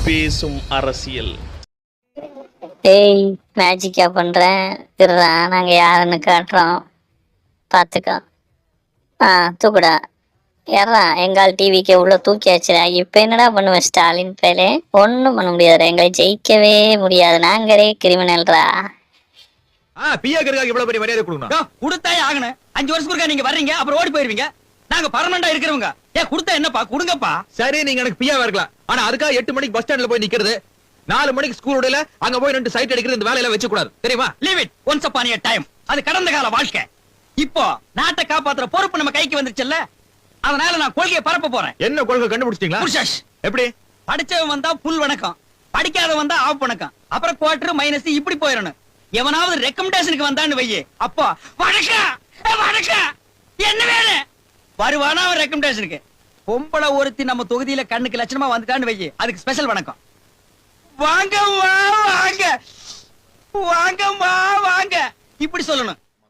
பேசும் அரசியல். டேய் மேஜிக்கா பண்றேன் இருடா, நாங்க யாருன்னு காட்டுறோம் பாத்துக்கோ. தூக்குடா. ஏறா எங்கால் டிவிக்கு உள்ள தூக்கியாச்சுடா. இப்ப என்னடா பண்ணுவேன் ஸ்டாலின் பேலே? ஒண்ணும் பண்ண முடியாதுடா, எங்களை ஜெயிக்கவே முடியாது, நாங்களே கிரிமினல்ரா. இவ்வளவு பெரிய மரியாதை கொடுக்கணும். கொடுத்தாயே ஆகணும். 5 வருஷத்துக்கு நீங்க வர்றீங்க, அப்புறம் ஓடி போயிருவீங்க. நாங்க பர்மனண்டா இருக்கிறவங்க. கொடுத்தா என்னப்பா? கொடுங்கப்பா. சரி, நீங்க எனக்கு பியாவா இருக்கலாம். ஆனா அதுக்காக 8 மணிக்கு பஸ் ஸ்டாண்ட்ல போய் நிக்கிறது, 4 மணிக்கு ஸ்கூல் விடல அங்க போய் 2 சைட் அடிக்கிறது, இந்த வேலையில வச்சு கூடாது, தெரியுமா? Leave it. Once upon a time. அது கடந்த கால வாழ்க்கை. இப்போ நாட்டை காப்பாத்துற பொறுப்பு நம்ம கைக்கு வந்துருச்சுல்ல, அதனால நான் கொள்கையை பரப்ப போறேன். என்ன கொள்கை கண்டுபிடிச்சிட்டீங்களா? புருஷாஷ். எப்படி? படிச்சவன் வந்தா புல் வணக்கம், படிக்காத வந்தா ஆப் வணக்கம், அப்புறம் குவார்டர் மைனஸ் இப்படி போயிடணும். எவனாவது ரெக்கமெண்டேஷனுக்கு வந்தான்னு வையே, அப்பா வணக்கம் வணக்கம் என்ன வேலை வருவானா அவன் ரெக்கமெண்டேஷனுக்கு. பொம்பளை ஒருத்தி நம்ம தொகுதியில கண்ணுக்கு லட்சணமா வந்துட்டான்னு வையே, அதுக்கு ஸ்பெஷல் வணக்கம். வாங்க வாங்க வாங்க வாங்க இப்படி சொல்லணும்.